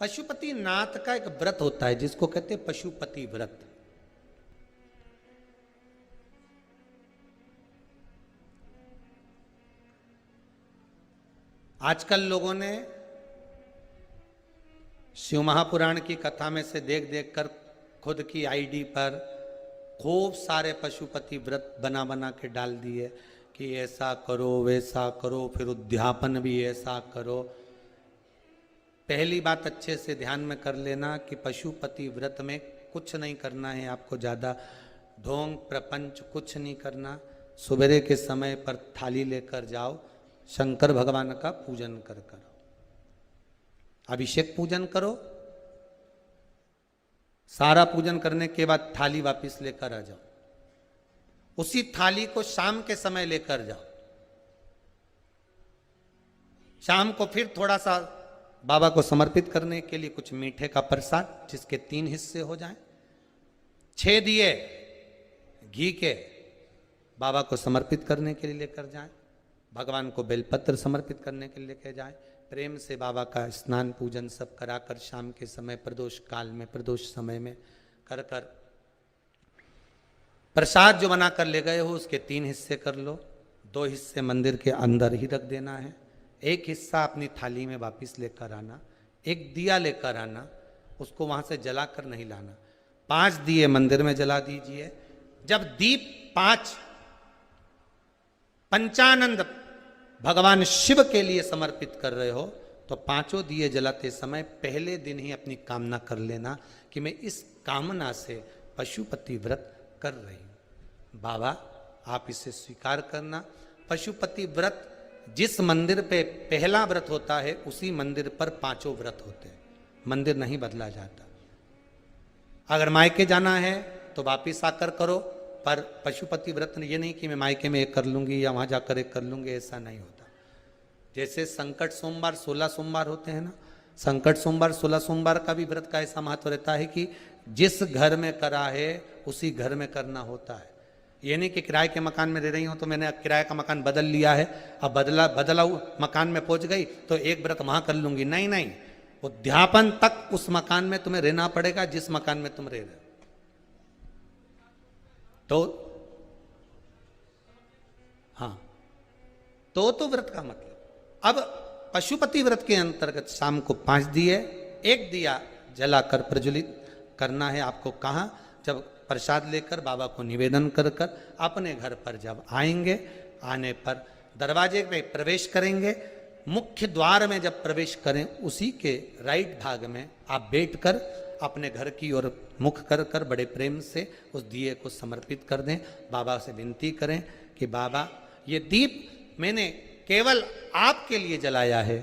पशुपति नाथ का एक व्रत होता है जिसको कहते हैं पशुपति व्रत। आजकल लोगों ने शिव महापुराण की कथा में से देख देख कर खुद की आईडी पर खूब सारे पशुपति व्रत बना बना के डाल दिए कि ऐसा करो वैसा करो, फिर उद्यापन भी ऐसा करो। पहली बात अच्छे से ध्यान में कर लेना कि पशुपति व्रत में कुछ नहीं करना है आपको, ज़्यादा ढोंग प्रपंच कुछ नहीं करना। सुबह के समय पर थाली लेकर जाओ, शंकर भगवान का पूजन करो, अभिषेक पूजन करो। सारा पूजन करने के बाद थाली वापस लेकर आ जाओ। उसी थाली को शाम के समय लेकर जाओ। शाम को फिर थोड़ा सा बाबा को समर्पित करने के लिए कुछ मीठे का प्रसाद, जिसके 3 हिस्से हो जाएं। 6 दिए घी के बाबा को समर्पित करने के लिए लेकर जाएं। भगवान को बेलपत्र समर्पित करने के लिए लेकर जाएं। प्रेम से बाबा का स्नान पूजन सब कराकर शाम के समय प्रदोष काल में, प्रदोष समय में कर कर प्रसाद जो बनाकर ले गए हो उसके 3 हिस्से कर लो। 2 हिस्से मंदिर के अंदर ही रख देना है। 1 हिस्सा अपनी थाली में वापस लेकर आना। 1 दिया लेकर आना, उसको वहां से जलाकर नहीं लाना। 5 दिए मंदिर में जला दीजिए। जब दीप 5 पंचानंद भगवान शिव के लिए समर्पित कर रहे हो तो 5 दिए जलाते समय पहले दिन ही अपनी कामना कर लेना कि मैं इस कामना से पशुपति व्रत कर रही हूं। बाबा आप इसे स्वीकार करना। पशुपति व्रत जिस मंदिर पे पहला व्रत होता है उसी मंदिर पर 5 व्रत होते हैं। मंदिर नहीं बदला जाता। अगर मायके जाना है तो वापिस आकर करो, पर पशुपति व्रत ये नहीं कि मैं मायके में 1 कर लूंगी या वहां जाकर 1 कर लूंगी, ऐसा नहीं होता। जैसे संकट सोमवार 16 सोमवार होते हैं ना, संकट सोमवार 16 सोमवार का भी व्रत का ऐसा महत्व रहता है कि जिस घर में करा है उसी घर में करना होता है। ये नहीं कि किराए के मकान में रह रही हूं तो मैंने किराए का मकान बदल लिया है, अब बदला मकान में पहुंच गई तो 1 व्रत वहां कर लूंगी। नहीं नहीं, उद्यापन तक उस मकान में तुम्हें रहना पड़ेगा जिस मकान में तुम रह रहे हो। तो हाँ, तो व्रत का मतलब। अब पशुपति व्रत के अंतर्गत शाम को 5 दिए, 1 दिया जलाकर प्रज्वलित करना है आपको। कहाँ? जब प्रसाद लेकर बाबा को निवेदन कर कर अपने घर पर जब आएंगे, आने पर दरवाजे पे प्रवेश करेंगे। मुख्य द्वार में जब प्रवेश करें उसी के राइट भाग में आप बैठकर अपने घर की ओर मुख कर कर बड़े प्रेम से उस दिए को समर्पित कर दें। बाबा से विनती करें कि बाबा ये दीप मैंने केवल आपके लिए जलाया है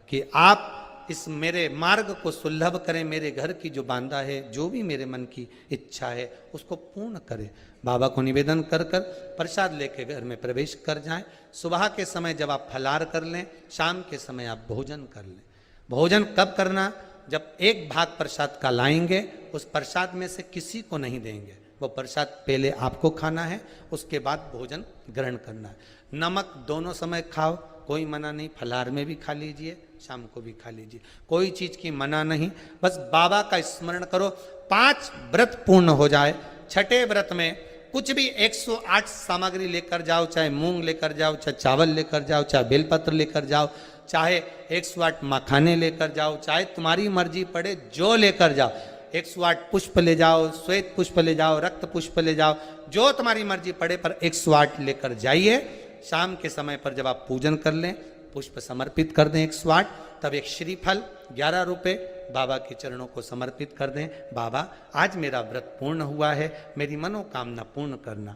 कि आप इस मेरे मार्ग को सुलभ करें, मेरे घर की जो बांधा है, जो भी मेरे मन की इच्छा है उसको पूर्ण करें। बाबा को निवेदन कर कर प्रसाद लेके घर में प्रवेश कर जाएं। सुबह के समय जब आप फलाहार कर लें, शाम के समय आप भोजन कर लें। भोजन कब करना? जब 1 भाग प्रसाद का लाएंगे, उस प्रसाद में से किसी को नहीं देंगे। वो प्रसाद पहले आपको खाना है, उसके बाद भोजन ग्रहण करना है। नमक दोनों समय खाओ, कोई मना नहीं। फलाहार में भी खा लीजिए, शाम को भी खा लीजिए, कोई चीज की मना नहीं। बस बाबा का स्मरण करो। 5 व्रत पूर्ण हो जाए। 6ठे व्रत में कुछ भी 108 सामग्री लेकर जाओ, चाहे मूंग लेकर जाओ, चाहे चावल लेकर जाओ, चाहे बेलपत्र लेकर जाओ, चाहे 108 मखाने लेकर जाओ, चाहे तुम्हारी मर्जी पड़े जो लेकर जाओ। 108 पुष्प ले जाओ, श्वेत पुष्प ले जाओ, रक्त पुष्प ले जाओ, जो तुम्हारी मर्जी पड़े, पर 108 लेकर जाइए। शाम के समय पर जब आप पूजन कर लें, पुष्प समर्पित कर दें 108, तब एक श्रीफल 11 रुपये बाबा के चरणों को समर्पित कर दें। बाबा आज मेरा व्रत पूर्ण हुआ है, मेरी मनोकामना पूर्ण करना।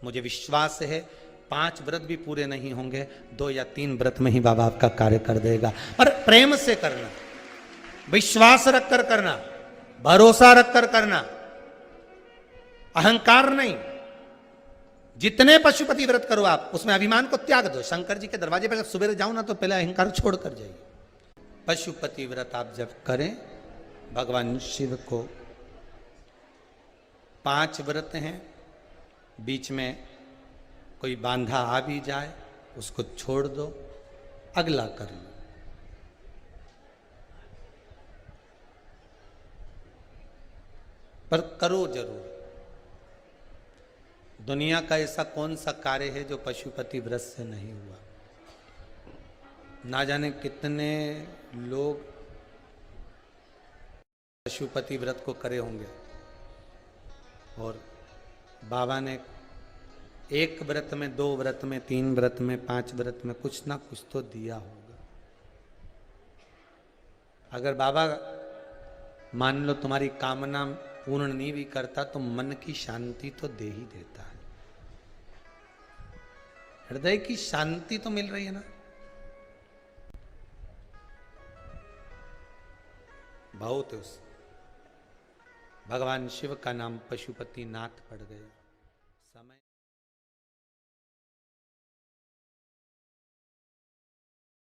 मुझे विश्वास है 5 व्रत भी पूरे नहीं होंगे, 2 या 3 व्रत में ही बाबा आपका कार्य कर देगा। पर प्रेम से करना, विश्वास रखकर करना, भरोसा रखकर करना, अहंकार नहीं। जितने पशुपति व्रत करो आप, उसमें अभिमान को त्याग दो। शंकर जी के दरवाजे पर जब सुबह जाओ ना तो पहले अहंकार छोड़ कर जाइए। पशुपति व्रत आप जब करें, भगवान शिव को 5 व्रत हैं, बीच में कोई बांधा आ भी जाए उसको छोड़ दो, अगला कर लो। पर करो जरूर। दुनिया का ऐसा कौन सा कार्य है जो पशुपति व्रत से नहीं हुआ। ना जाने कितने लोग पशुपति व्रत को करे होंगे और बाबा ने एक व्रत में, 2 व्रत में, 3 व्रत में, 5 व्रत में कुछ ना कुछ तो दिया होगा। अगर बाबा मान लो तुम्हारी कामना पूर्ण नहीं भी करता तो मन की शांति तो दे ही देता है। हृदय की शांति तो मिल रही है ना। बहुत उस भगवान शिव का नाम पशुपति नाथ पड़ गया।